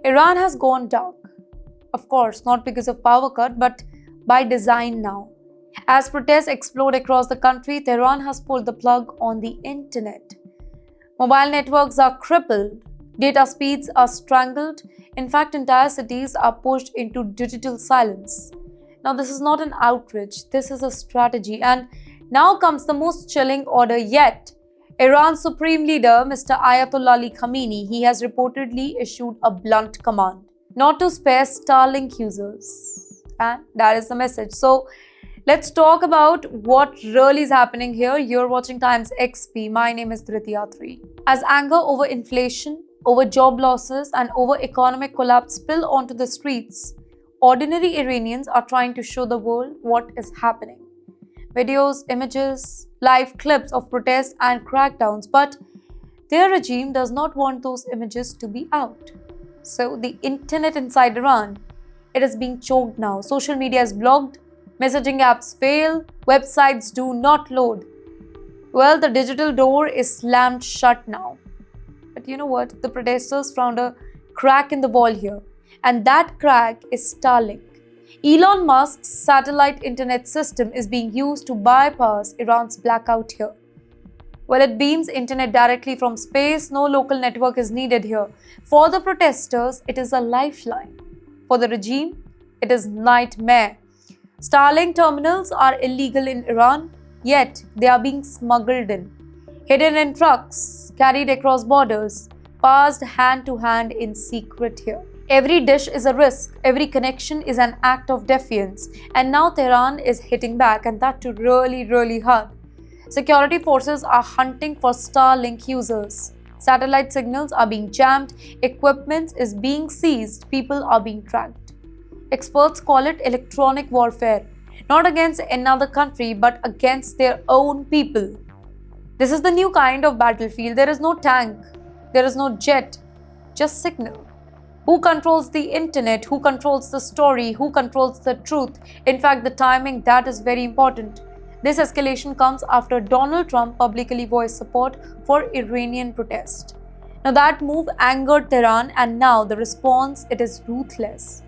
Iran has gone dark. Of course, not because of power cut, but by design now. As protests explode across the country, Tehran has pulled the plug on the internet. Mobile networks are crippled, data speeds are strangled. In fact, entire cities are pushed into digital silence. Now, this is not an outrage, this is a strategy. And now comes the most chilling order yet. Iran's supreme leader, Mr. Ayatollah Ali Khamenei, he has reportedly issued a blunt command not to spare Starlink users. And that is the message. So, let's talk about what really is happening here. You're watching TimesXP. My name is Dhrityatri. As anger over inflation, over job losses, and over economic collapse spill onto the streets, ordinary Iranians are trying to show the world what is happening. Videos, images, live clips of protests and crackdowns, but their regime does not want those images to be out. So the internet inside Iran, it is being choked now. Social media is blocked, messaging apps fail, websites do not load. Well, the digital door is slammed shut now. But you know what? The protesters found a crack in the wall here. And that crack is Starlink. Elon Musk's satellite internet system is being used to bypass Iran's blackout here. Well, it beams internet directly from space. No local network is needed here. For the protesters, it is a lifeline. For the regime, it is nightmare. Starlink terminals are illegal in Iran, yet they are being smuggled in, hidden in trucks, carried across borders, passed hand to hand in secret here. Every dish is a risk, every connection is an act of defiance, and now Tehran is hitting back, and that too really hard. Security forces are hunting for Starlink users. Satellite signals are being jammed, equipment is being seized, people are being tracked. Experts call it electronic warfare, not against another country but against their own people. This is the new kind of battlefield. There is no tank, there is no jet, just signal. Who controls the internet? Who controls the story? Who controls the truth? In fact, the timing, that is very important. This escalation comes after Donald Trump publicly voiced support for Iranian protest. Now that move angered Tehran, and now the response, it is ruthless.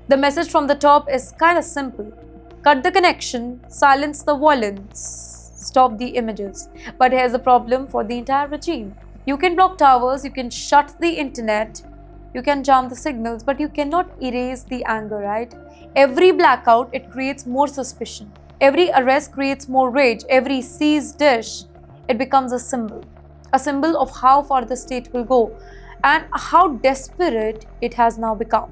The message from the top is kind of simple. Cut the connection, silence the violence, stop the images. But here's the problem for the entire regime. You can block towers, you can shut the internet, you can jam the signals, but you cannot erase the anger, right? Every blackout, it creates more suspicion. Every arrest creates more rage. Every seized dish, it becomes a symbol of how far the state will go and how desperate it has now become.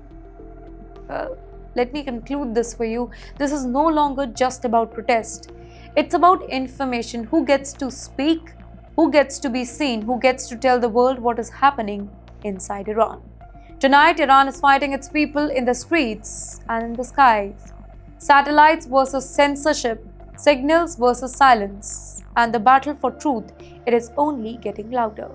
Well, let me conclude this for you. This is no longer just about protest. It's about information. Who gets to speak? Who gets to be seen? Who gets to tell the world what is happening inside Iran? Tonight, Iran is fighting its people in the streets and in the skies. Satellites versus censorship, signals versus silence. And the battle for truth, it is only getting louder.